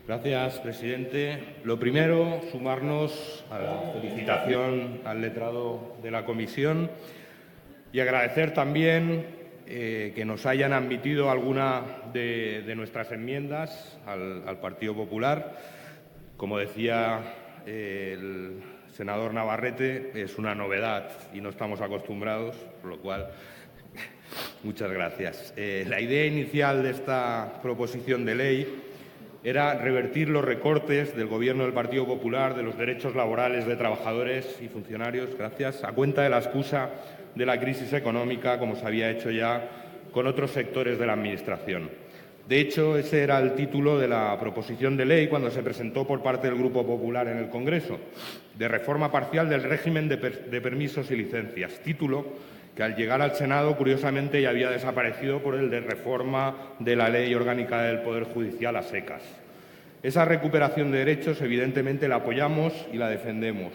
Gracias, presidente. Lo primero, sumarnos a la felicitación al letrado de la comisión y agradecer también que nos hayan admitido alguna de nuestras enmiendas al Partido Popular. Como decía el senador Navarrete, es una novedad y no estamos acostumbrados, por lo cual, muchas gracias. La idea inicial de esta proposición de ley era revertir los recortes del Gobierno del Partido Popular de los derechos laborales de trabajadores y funcionarios, a cuenta de la excusa de la crisis económica, como se había hecho ya con otros sectores de la Administración. De hecho, ese era el título de la proposición de ley cuando se presentó por parte del Grupo Popular en el Congreso, de reforma parcial del régimen de permisos y licencias, título que al llegar al Senado, curiosamente, ya había desaparecido por el de reforma de la Ley Orgánica del Poder Judicial a secas. Esa recuperación de derechos, evidentemente, la apoyamos y la defendemos.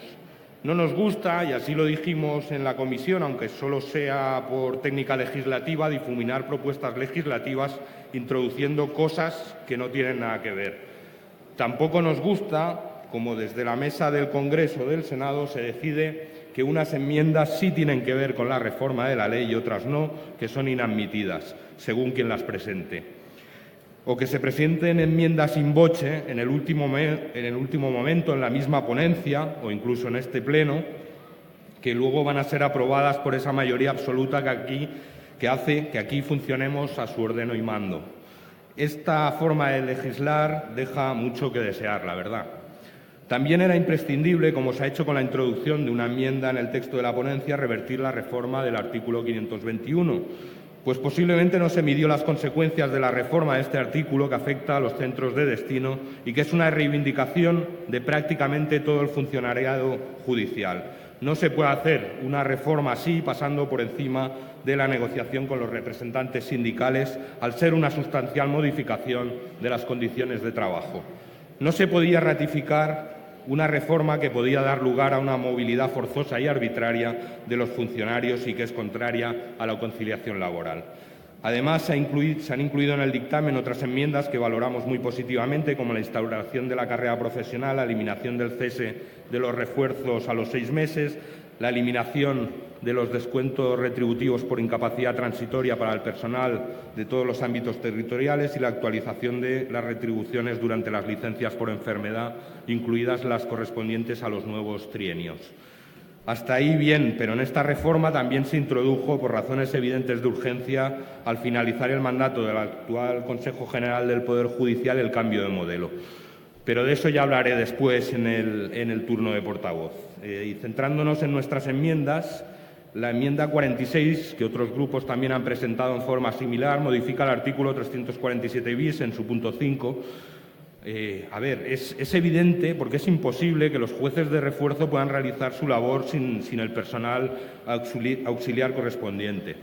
No nos gusta, y así lo dijimos en la comisión, aunque solo sea por técnica legislativa, difuminar propuestas legislativas introduciendo cosas que no tienen nada que ver. Tampoco nos gusta, como desde la mesa del Congreso o del Senado se decide que unas enmiendas sí tienen que ver con la reforma de la ley y otras no, que son inadmitidas, según quien las presente. O que se presenten enmiendas in voce en el último momento en la misma ponencia o incluso en este pleno, que luego van a ser aprobadas por esa mayoría absoluta que hace que aquí funcionemos a su ordeno y mando. Esta forma de legislar deja mucho que desear, la verdad. También era imprescindible, como se ha hecho con la introducción de una enmienda en el texto de la ponencia, revertir la reforma del artículo 521, pues posiblemente no se midió las consecuencias de la reforma de este artículo que afecta a los centros de destino y que es una reivindicación de prácticamente todo el funcionariado judicial. No se puede hacer una reforma así pasando por encima de la negociación con los representantes sindicales, al ser una sustancial modificación de las condiciones de trabajo. No se podía ratificar una reforma que podía dar lugar a una movilidad forzosa y arbitraria de los funcionarios y que es contraria a la conciliación laboral. Además, se han incluido en el dictamen otras enmiendas que valoramos muy positivamente, como la instauración de la carrera profesional, la eliminación del cese de los refuerzos a los 6 meses, la eliminación de los descuentos retributivos por incapacidad transitoria para el personal de todos los ámbitos territoriales y la actualización de las retribuciones durante las licencias por enfermedad, incluidas las correspondientes a los nuevos trienios. Hasta ahí bien, pero en esta reforma también se introdujo, por razones evidentes de urgencia, al finalizar el mandato del actual Consejo General del Poder Judicial, el cambio de modelo. Pero de eso ya hablaré después en el turno de portavoz. Y centrándonos en nuestras enmiendas, la enmienda 46, que otros grupos también han presentado en forma similar, modifica el artículo 347 bis en su punto 5. Es evidente, porque es imposible que los jueces de refuerzo puedan realizar su labor sin el personal auxiliar correspondiente.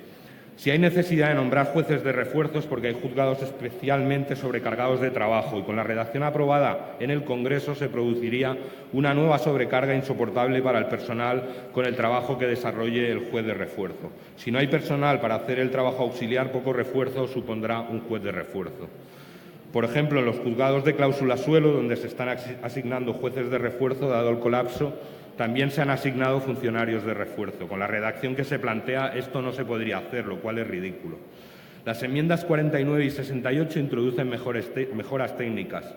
Si hay necesidad de nombrar jueces de refuerzos porque hay juzgados especialmente sobrecargados de trabajo y con la redacción aprobada en el Congreso se produciría una nueva sobrecarga insoportable para el personal con el trabajo que desarrolle el juez de refuerzo. Si no hay personal para hacer el trabajo auxiliar, poco refuerzo supondrá un juez de refuerzo. Por ejemplo, en los juzgados de cláusula suelo, donde se están asignando jueces de refuerzo, dado el colapso, también se han asignado funcionarios de refuerzo. Con la redacción que se plantea, esto no se podría hacer, lo cual es ridículo. Las enmiendas 49 y 68 introducen mejoras técnicas.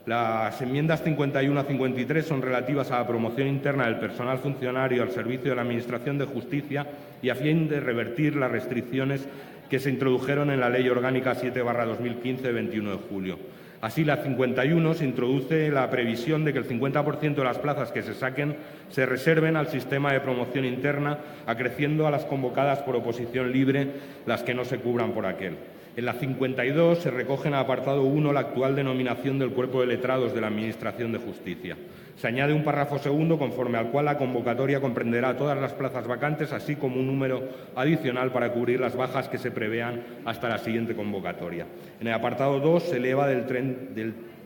Las enmiendas 51 a 53 son relativas a la promoción interna del personal funcionario al servicio de la Administración de Justicia y a fin de revertir las restricciones que se introdujeron en la Ley Orgánica 7/2015 de 21 de julio. Así, la 51 se introduce la previsión de que el 50% de las plazas que se saquen se reserven al sistema de promoción interna, acreciendo a las convocadas por oposición libre las que no se cubran por aquel. En la 52 se recoge en el apartado 1 la actual denominación del Cuerpo de Letrados de la Administración de Justicia. Se añade un párrafo segundo conforme al cual la convocatoria comprenderá todas las plazas vacantes, así como un número adicional para cubrir las bajas que se prevean hasta la siguiente convocatoria. En el apartado 2 se eleva del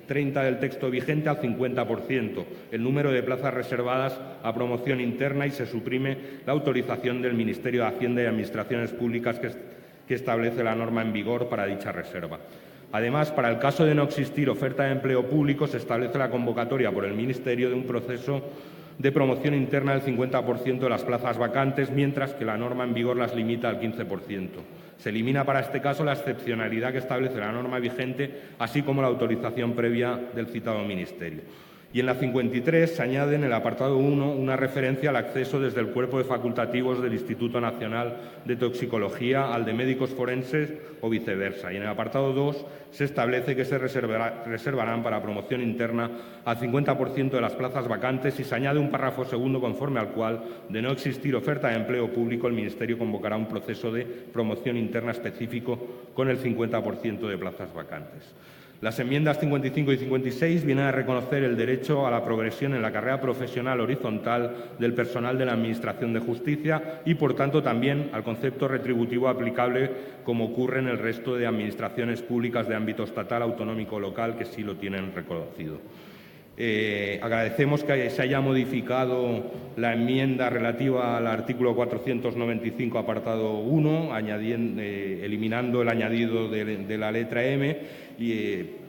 30 del texto vigente al 50% el número de plazas reservadas a promoción interna y se suprime la autorización del Ministerio de Hacienda y Administraciones Públicas que establece la norma en vigor para dicha reserva. Además, para el caso de no existir oferta de empleo público, se establece la convocatoria por el Ministerio de un proceso de promoción interna del 50% de las plazas vacantes, mientras que la norma en vigor las limita al 15%. Se elimina para este caso la excepcionalidad que establece la norma vigente, así como la autorización previa del citado Ministerio. Y en la 53 se añade en el apartado 1 una referencia al acceso desde el cuerpo de facultativos del Instituto Nacional de Toxicología al de médicos forenses o viceversa. Y en el apartado 2 se establece que se reservarán para promoción interna al 50% de las plazas vacantes y se añade un párrafo segundo conforme al cual, de no existir oferta de empleo público, el Ministerio convocará un proceso de promoción interna específico con el 50% de plazas vacantes. Las enmiendas 55 y 56 vienen a reconocer el derecho a la progresión en la carrera profesional horizontal del personal de la Administración de Justicia y, por tanto, también al concepto retributivo aplicable, como ocurre en el resto de administraciones públicas de ámbito estatal, autonómico o local, que sí lo tienen reconocido. Agradecemos que se haya modificado la enmienda relativa al artículo 495, apartado 1, eliminando el añadido de la letra M,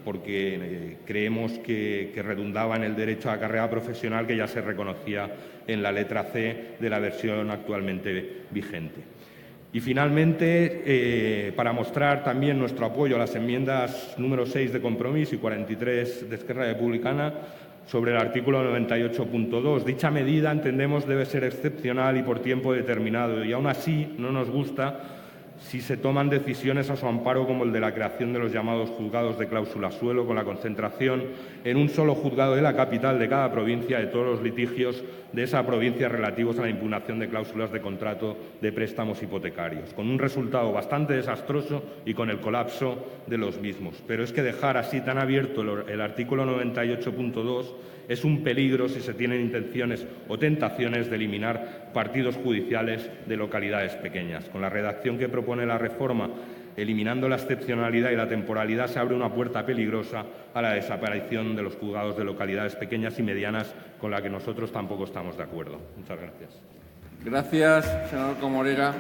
porque creemos que redundaba en el derecho a la carrera profesional que ya se reconocía en la letra C de la versión actualmente vigente. Y, finalmente, para mostrar también nuestro apoyo a las enmiendas número 6 de Compromís y 43 de Esquerra Republicana sobre el artículo 98.2. Dicha medida, entendemos, debe ser excepcional y por tiempo determinado, y aún así no nos gusta si se toman decisiones a su amparo, como el de la creación de los llamados juzgados de cláusula suelo, con la concentración en un solo juzgado de la capital de cada provincia de todos los litigios de esa provincia relativos a la impugnación de cláusulas de contrato de préstamos hipotecarios, con un resultado bastante desastroso y con el colapso de los mismos. Pero es que dejar así tan abierto el artículo 98.2 es un peligro si se tienen intenciones o tentaciones de eliminar partidos judiciales de localidades pequeñas. Con la redacción que propone la reforma, eliminando la excepcionalidad y la temporalidad, se abre una puerta peligrosa a la desaparición de los juzgados de localidades pequeñas y medianas, con la que nosotros tampoco estamos de acuerdo. Muchas gracias. Gracias, senador Comorera.